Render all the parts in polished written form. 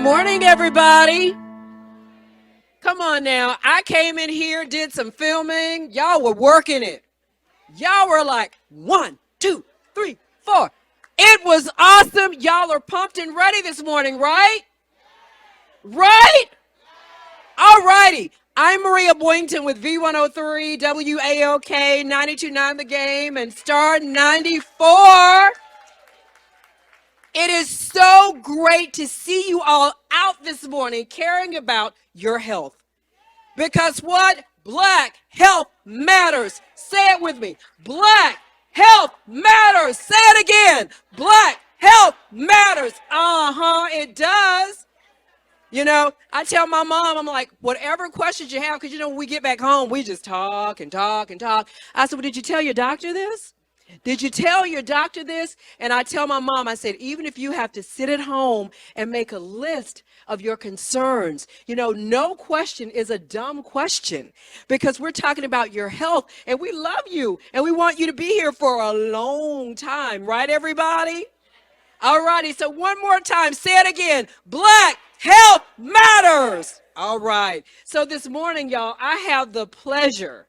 morning, everybody. Come on now. I came in here, did some filming. Y'all were working it. Y'all were like 1, 2, 3, 4. It was awesome. Y'all are pumped and ready this morning, right? Right? All righty. I'm Maria Boynton with V103, WAOK, 92.9 The Game, and Star 94. It is so great to see you all out this morning caring about your health. Because what? Black health matters. Say it with me. Black health matters. Say it again. Black health matters. It does. You know, I tell my mom, I'm like, whatever questions you have, because you know, when we get back home, we just talk and talk and talk. I said, well, did you tell your doctor this? Did you tell your doctor this? And I tell my mom, I said, even if you have to sit at home and make a list of your concerns, you know, no question is a dumb question because we're talking about your health and we love you and we want you to be here for a long time. Right, everybody? All righty. So one more time, say it again. Black health matters. All right. So this morning, y'all, I have the pleasure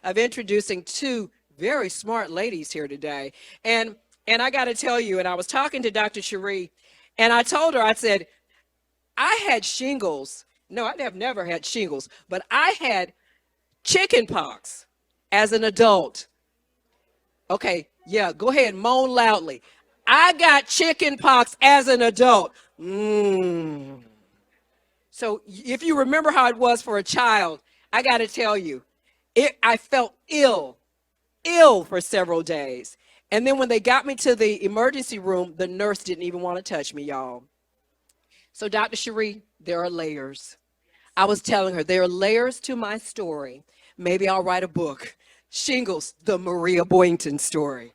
of introducing two very smart ladies here today. And I got to tell you, and I was talking to Dr. Cherie, and I told her, I said, I had shingles. No, I have never had shingles, but I had chicken pox as an adult. Okay, yeah, go ahead, moan loudly. I got chicken pox as an adult. So if you remember how it was for a child, I got to tell you, I felt ill for several days. And then when they got me to the emergency room, the nurse didn't even want to touch me, y'all. So Dr. Cherie, there are layers. I was telling her there are layers to my story. Maybe I'll write a book. Shingles, the Maria Boynton story.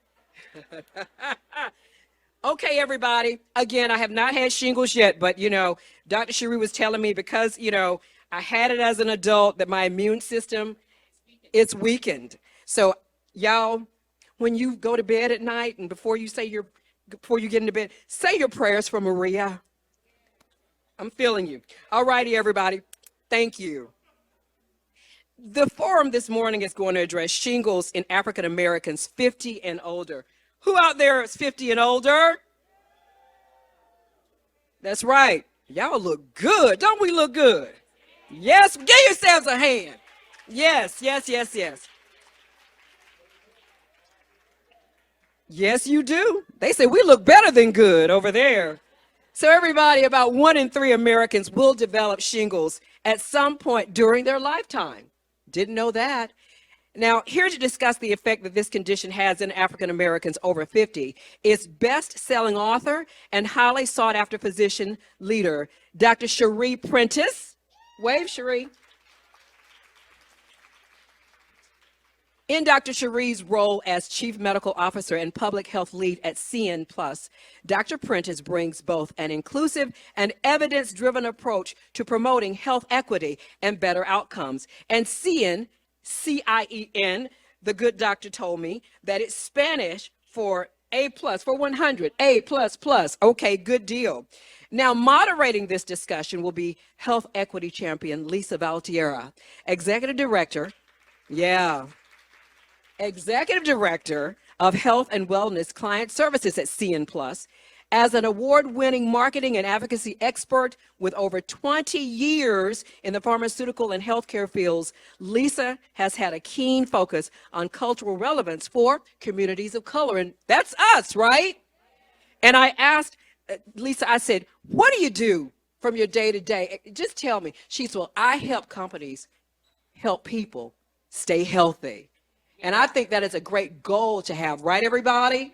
Okay, everybody. Again, I have not had shingles yet, but, you know, Dr. Cherie was telling me because, you know, I had it as an adult that my immune system, it's weakened. So, y'all, when you go to bed at night and before you get into bed, say your prayers for Maria. I'm feeling you. All righty, everybody. Thank you. The forum this morning is going to address shingles in African Americans 50 and older. Who out there is 50 and older? That's right. Y'all look good. Don't we look good? Yes. Give yourselves a hand. Yes, yes, yes, yes. Yes, you do. They say we look better than good over there. So everybody, about 1 in 3 Americans will develop shingles at some point during their lifetime. Didn't know that. Now, here to discuss the effect that this condition has in African Americans over 50 is best-selling author and highly sought-after physician leader, Dr. Cherie Prentice. Wave, Cherie. In Dr. Cherie's role as Chief Medical Officer and Public Health Lead at CN Plus, Dr. Prentice brings both an inclusive and evidence-driven approach to promoting health equity and better outcomes. And CN, C-I-E-N, the good doctor told me that it's Spanish for A plus, for 100, A plus plus. Okay, good deal. Now, moderating this discussion will be health equity champion Lisa Valtierra, executive director, Executive Director of Health and Wellness Client Services at CN Plus. As an award-winning marketing and advocacy expert with over 20 years in the pharmaceutical and healthcare fields, Lisa has had a keen focus on cultural relevance for communities of color, and that's us, right? And I asked Lisa, I said, what do you do from your day-to-day? Just tell me. She said, well, I help companies help people stay healthy. And I think that is a great goal to have, right, everybody?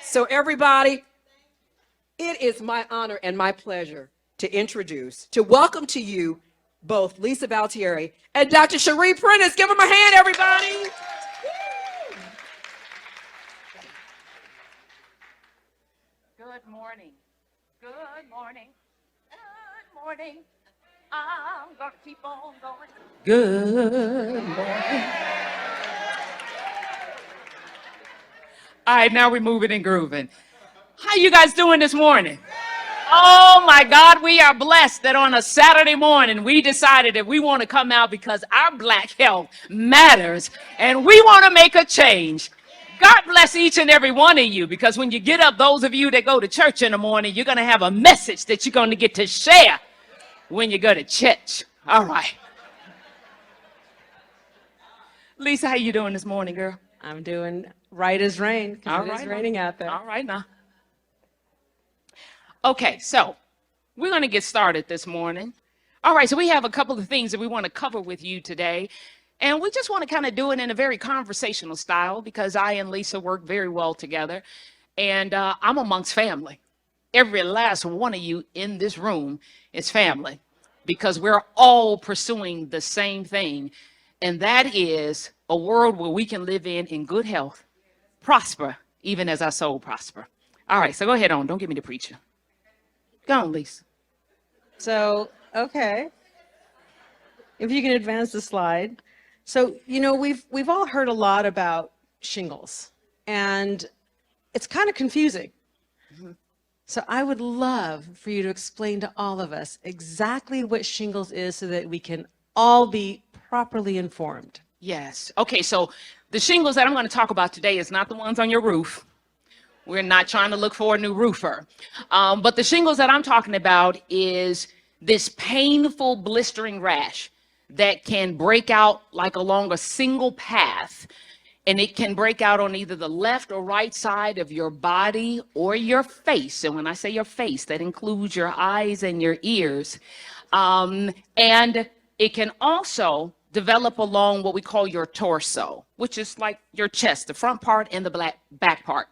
So everybody, it is my honor and my pleasure to welcome to you both Lisa Valtieri and Dr. Cherie Prentice. Give them a hand, everybody. Good morning. Good morning. Good morning. I'm going to keep on going. Good morning. All right, now we're moving and grooving. How you guys doing this morning? Oh my God, we are blessed that on a Saturday morning we decided that we want to come out because our black health matters and we want to make a change. God bless each and every one of you, because when you get up, those of you that go to church in the morning, you're going to have a message that you're going to get to share when you go to church. All right. Lisa, how you doing this morning, girl? I'm doing right as rain because it is raining out there. All right now. Okay, so we're going to get started this morning. All right, so we have a couple of things that we want to cover with you today. And we just want to kind of do it in a very conversational style because I and Lisa work very well together. And I'm amongst family. Every last one of you in this room is family because we're all pursuing the same thing. And that is a world where we can live in good health, prosper, even as our soul prosper. All right, so go ahead on. Don't get me the preacher. Go on, Lisa. So, okay. If you can advance the slide. So, you know, we've all heard a lot about shingles, and it's kind of confusing. So I would love for you to explain to all of us exactly what shingles is so that we can all be properly informed. Yes. Okay, so the shingles that I'm going to talk about today is not the ones on your roof. We're not trying to look for a new roofer. But the shingles that I'm talking about is this painful blistering rash that can break out like along a single path. And it can break out on either the left or right side of your body or your face. And when I say your face, that includes your eyes and your ears. And it can also develop along what we call your torso, which is like your chest, the front part and the back part,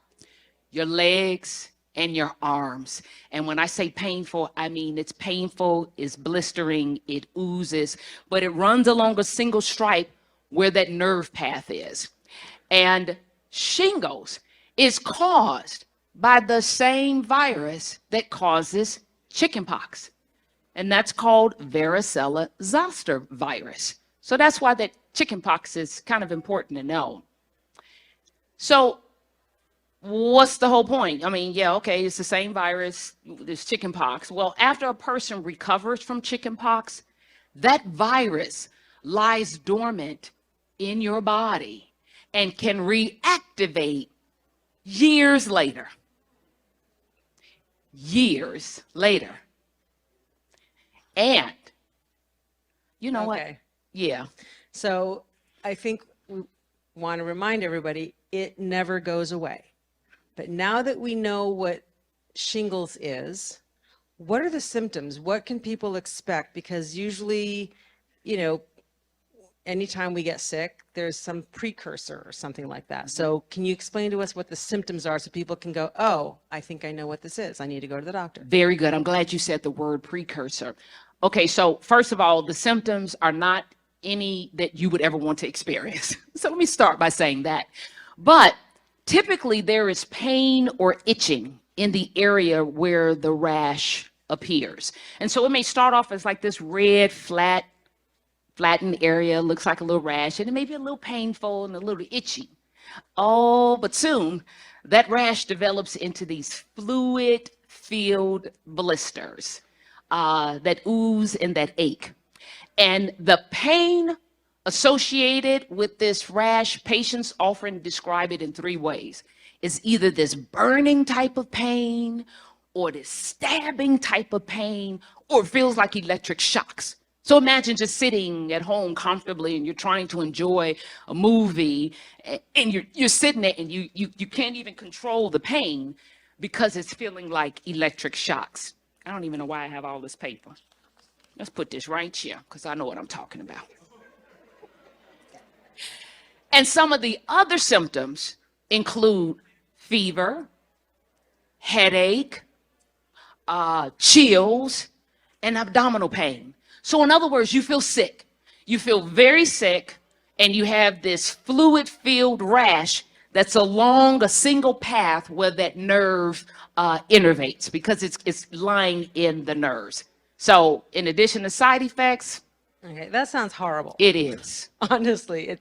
your legs and your arms. And when I say painful, I mean it's painful, it's blistering, it oozes, but it runs along a single stripe where that nerve path is. And shingles is caused by the same virus that causes chickenpox, and that's called varicella zoster virus. So that's why that chickenpox is kind of important to know. So what's the whole point? I mean, yeah, okay, it's the same virus, there's chickenpox. Well, after a person recovers from chickenpox, that virus lies dormant in your body and can reactivate years later. Years later. And you know what? Yeah. So I think we want to remind everybody, it never goes away. But now that we know what shingles is, what are the symptoms? What can people expect? Because usually, you know, anytime we get sick, there's some precursor or something like that. So can you explain to us what the symptoms are so people can go, oh, I think I know what this is. I need to go to the doctor. Very good. I'm glad you said the word precursor. Okay, so first of all, the symptoms are not any that you would ever want to experience. So let me start by saying that. But typically there is pain or itching in the area where the rash appears. And so it may start off as like this red, flattened area, looks like a little rash, and it may be a little painful and a little itchy. Oh, but soon that rash develops into these fluid-filled blisters that ooze and that ache. And the pain associated with this rash, patients often describe it in three ways. It's either this burning type of pain, or this stabbing type of pain, or it feels like electric shocks. So imagine just sitting at home comfortably and you're trying to enjoy a movie and you're sitting there and you can't even control the pain because it's feeling like electric shocks. I don't even know why I have all this paper. Let's put this right here because I know what I'm talking about. And some of the other symptoms include fever, headache, chills, and abdominal pain. So in other words, you feel sick. You feel very sick, and you have this fluid-filled rash that's along a single path where that nerve innervates because it's lying in the nerves. So in addition to side effects. Okay, that sounds horrible. It is. Honestly, it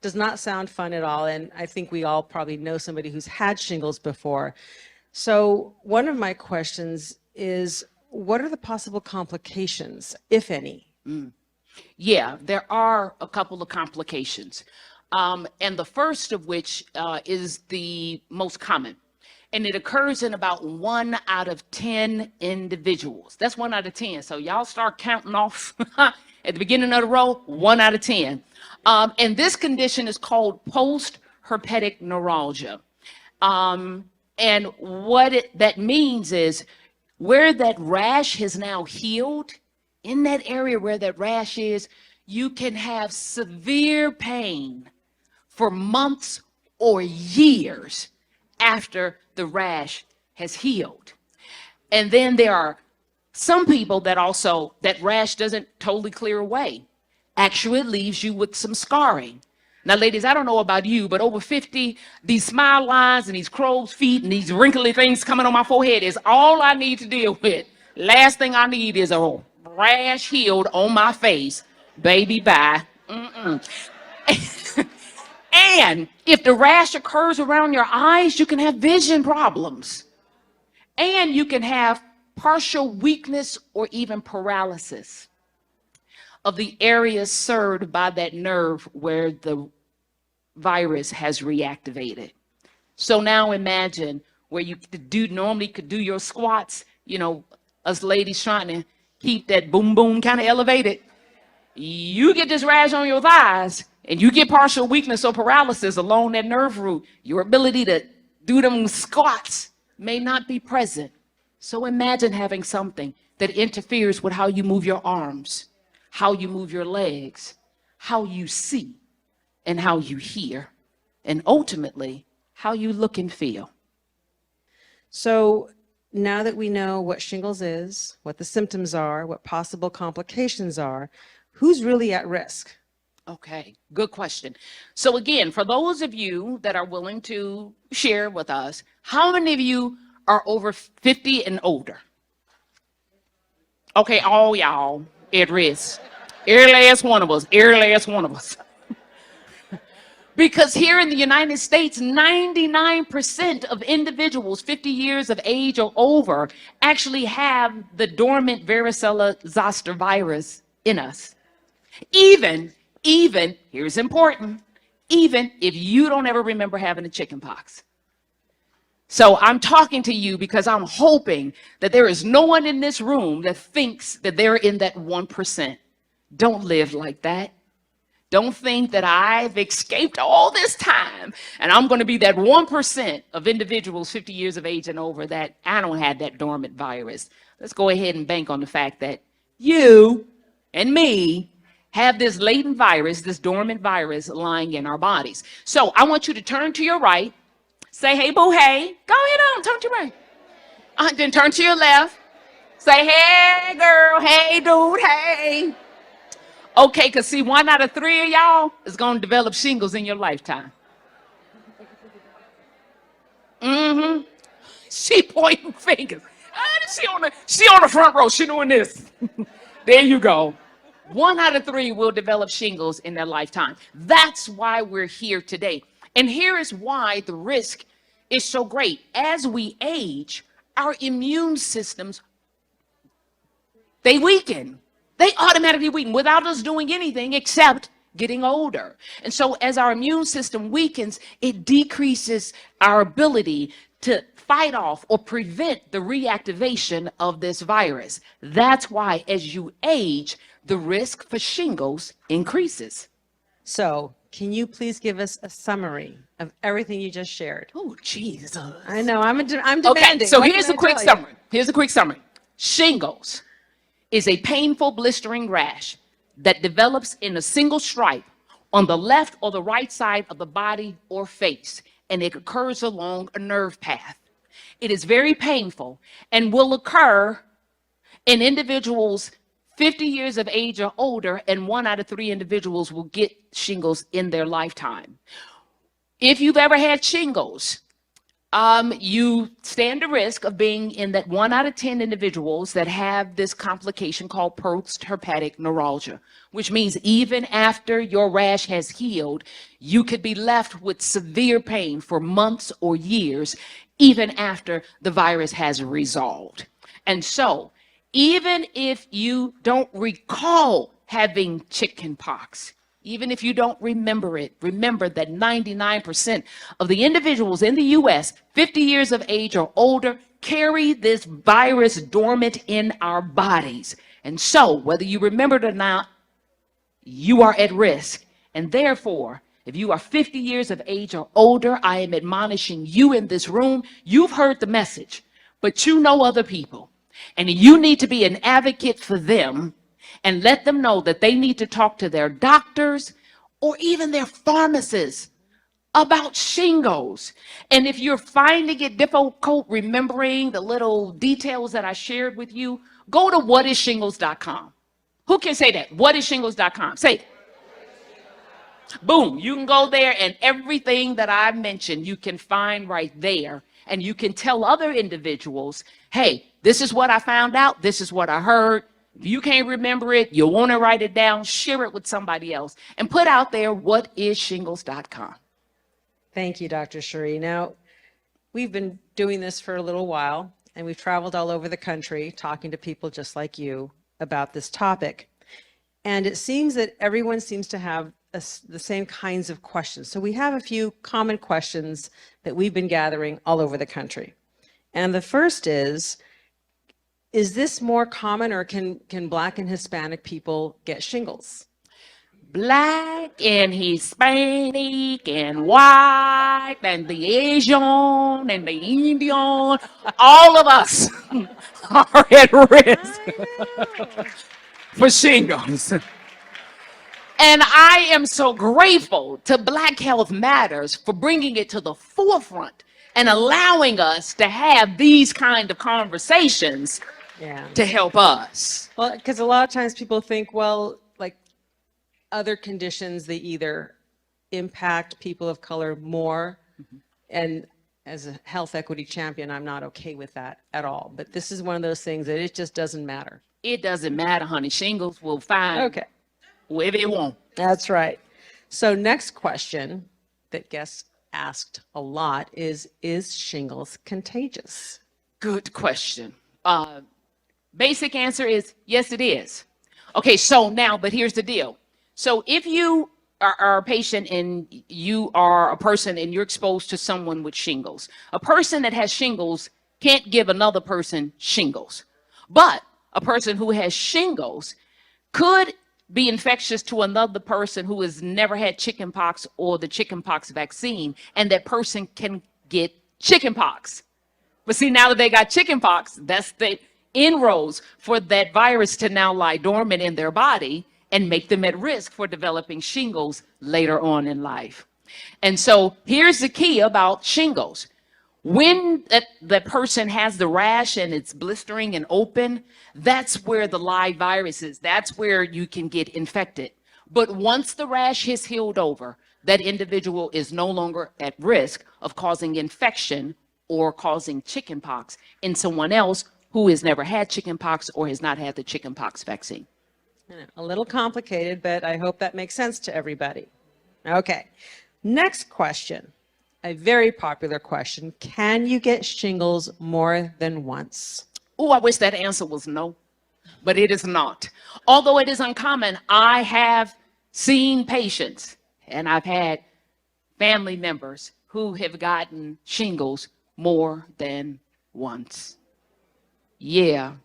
does not sound fun at all. And I think we all probably know somebody who's had shingles before. So one of my questions is what are the possible complications, if any? Yeah, there are a couple of complications. And the first of which is the most common. And it occurs in about 1 out of 10 individuals. That's 1 out of 10. So y'all start counting off at the beginning of the row, 1 out of 10. And this condition is called post-herpetic neuralgia. And what that means is where that rash has now healed, in that area where that rash is, you can have severe pain for months or years after the rash has healed. And then there are some people that also, that rash doesn't totally clear away. Actually, it leaves you with some scarring. Now, ladies, I don't know about you, but over 50, these smile lines and these crow's feet and these wrinkly things coming on my forehead is all I need to deal with. Last thing I need is a rash healed on my face. Baby, bye. And if the rash occurs around your eyes, you can have vision problems. And you can have partial weakness or even paralysis of the area served by that nerve where the virus has reactivated. So now imagine where you normally could do your squats, you know, us ladies trying to keep that boom boom kind of elevated. You get this rash on your thighs and you get partial weakness or paralysis along that nerve root. Your ability to do them squats may not be present. So imagine having something that interferes with how you move your arms, how you move your legs, how you see, and how you hear, and ultimately, how you look and feel. So now that we know what shingles is, what the symptoms are, what possible complications are, who's really at risk? Okay, good question. So again, for those of you that are willing to share with us, how many of you are over 50 and older? Okay, all y'all at risk. Every last one of us, every last one of us. Because here in the United States, 99% of individuals 50 years of age or over actually have the dormant varicella zoster virus in us. Even, here's important, even if you don't ever remember having a chicken pox. So I'm talking to you because I'm hoping that there is no one in this room that thinks that they're in that 1%. Don't live like that. Don't think that I've escaped all this time and I'm going to be that 1% of individuals 50 years of age and over that I don't have that dormant virus. Let's go ahead and bank on the fact that you and me have this latent virus, this dormant virus lying in our bodies. So I want you to turn to your right, say, hey, boo, hey. Go ahead on, turn to your right. Then turn to your left. Say, hey, girl, hey, dude, hey. Okay, because see, 1 out of 3 of y'all is going to develop shingles in your lifetime. She pointing fingers. She on the front row. She doing this. There you go. 1 out of 3 will develop shingles in their lifetime. That's why we're here today. And here is why the risk is so great. As we age, our immune systems, they weaken. They automatically weaken without us doing anything except getting older. And so as our immune system weakens, it decreases our ability to fight off or prevent the reactivation of this virus. That's why as you age, the risk for shingles increases. So can you please give us a summary of everything you just shared? Oh, Jesus. I know, I'm demanding. Okay, so What here's can a I quick tell you? summary. Here's a quick summary. Shingles is a painful blistering rash that develops in a single stripe on the left or the right side of the body or face, and it occurs along a nerve path. It is very painful and will occur in individuals 50 years of age or older, and 1 out of 3 individuals will get shingles in their lifetime. If you've ever had shingles, you stand a risk of being in that 1 out of 10 individuals that have this complication called post-herpetic neuralgia, which means even after your rash has healed, you could be left with severe pain for months or years, even after the virus has resolved. And so, even if you don't recall having chicken pox, even if you don't remember it, remember that 99% of the individuals in the US, 50 years of age or older, carry this virus dormant in our bodies. And so, whether you remember it or not, you are at risk. And therefore, if you are 50 years of age or older, I am admonishing you in this room. You've heard the message, but you know other people. And you need to be an advocate for them and let them know that they need to talk to their doctors or even their pharmacists about shingles. And if you're finding it difficult remembering the little details that I shared with you, go to whatishingles.com. Who can say that? Whatishingles.com. Say it. Boom. You can go there and everything that I mentioned, you can find right there. And you can tell other individuals, hey, this is what I found out. This is what I heard. If you can't remember it, you want to write it down, share it with somebody else, and put out there whatishingles.com. Thank you, Dr. Cherie. Now, we've been doing this for a little while, and we've traveled all over the country talking to people just like you about this topic. And it seems that everyone seems to have the same kinds of questions. So we have a few common questions that we've been gathering all over the country. And the first is this more common, or can Black and Hispanic people get shingles? Black and Hispanic and white and the Asian and the Indian, all of us are at risk for shingles. And I am so grateful to Black Health Matters for bringing it to the forefront and allowing us to have these kind of conversations to help us. Well, because a lot of times people think, well, like other conditions, they either impact people of color more. And as a health equity champion, I'm not okay with that at all. But this is one of those things that it just doesn't matter. It doesn't matter, honey. Shingles will find Okay. wherever they want. That's right. So next question that guests asked a lot is shingles contagious? Good question. Basic answer is yes, it is. Okay, so now, but here's the deal. So if you are a patient and you are a person and you're exposed to someone with shingles, a person that has shingles can't give another person shingles. But a person who has shingles could be infectious to another person who has never had chickenpox or the chickenpox vaccine, and that person can get chickenpox. But see, now that they got chickenpox, that's the inroads for that virus to now lie dormant in their body and make them at risk for developing shingles later on in life. And so here's the key about shingles. When that person has the rash and it's blistering and open, that's where the live virus is. That's where you can get infected. But once the rash has healed over, that individual is no longer at risk of causing infection or causing chickenpox in someone else who has never had chickenpox or has not had the chickenpox vaccine. A little complicated, but I hope that makes sense to everybody. Okay. Next question. A very popular question. Can you get shingles more than once? Oh, I wish that answer was no, but it is not. Although it is uncommon, I have seen patients and I've had family members who have gotten shingles more than once. Yeah.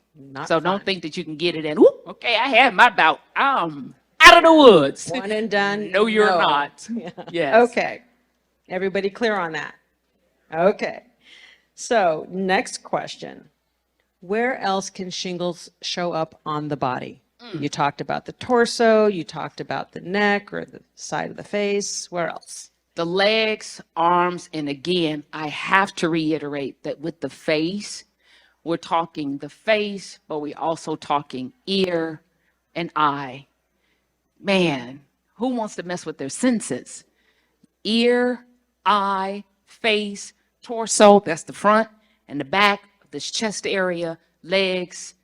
So don't think that you can get it and, ooh, okay, I had my bout. I'm out of the woods. One and done? No, you're not. Yeah. Yes. Okay. Everybody clear on that? Okay. So next question. Where else can shingles show up on the body? You talked about the torso, you talked about the neck or the side of the face. Where else? The legs, arms, and again, I have to reiterate that with the face, we're talking the face, but we're also talking ear and eye. Man, who wants to mess with their senses? Ear, eye, face, torso, that's the front, and the back of this chest area, legs,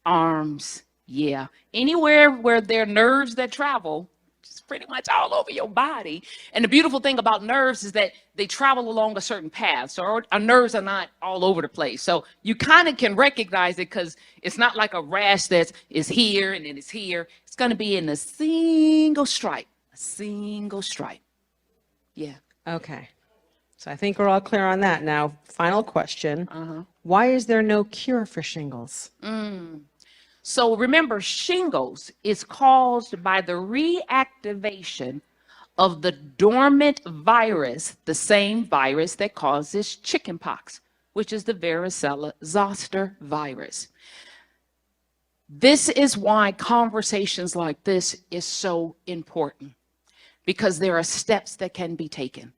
arms, yeah. Anywhere where there are nerves that travel, just pretty much all over your body. And the beautiful thing about nerves is that they travel along a certain path. So our nerves are not all over the place. So you kind of can recognize it because it's not like a rash that is here and then it's here. It's going to be in a single stripe. A single stripe. Yeah. Okay. So I think we're all clear on that. Now, final question. Why is there no cure for shingles? So remember, shingles is caused by the reactivation of the dormant virus, the same virus that causes chickenpox, which is the varicella zoster virus. This is why conversations like this is so important, because there are steps that can be taken.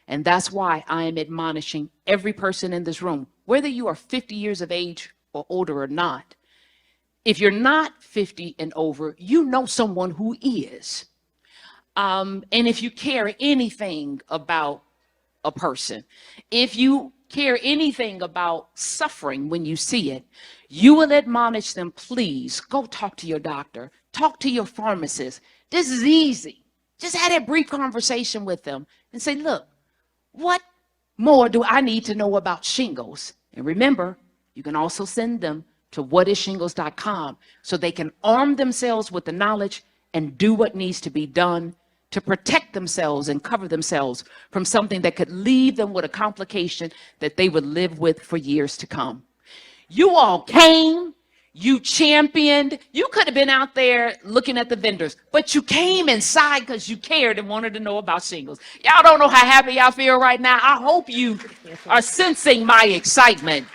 And that's why I am admonishing every person in this room, whether you are 50 years of age or older or not. If you're not 50 and over, you know someone who is. And if you care anything about a person, if you care anything about suffering when you see it, you will admonish them, please go talk to your doctor, talk to your pharmacist. This is easy. Just have that brief conversation with them and say, look, what more do I need to know about shingles? And remember, you can also send them to whatishingles.com so they can arm themselves with the knowledge and do what needs to be done to protect themselves and cover themselves from something that could leave them with a complication that they would live with for years to come. You all came, you championed, you could have been out there looking at the vendors, but you came inside because you cared and wanted to know about shingles. Y'all don't know how happy y'all feel right now. I hope you are sensing my excitement,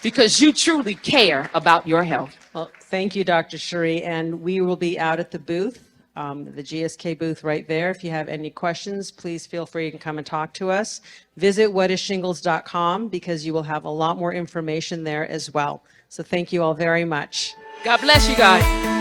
because you truly care about your health. Well, thank you, Dr. Cherie, and we will be out at the booth, the GSK booth right there. If you have any questions, please feel free to come and talk to us. Visit whatishingles.com because you will have a lot more information there as well. So thank you all very much. God bless you guys.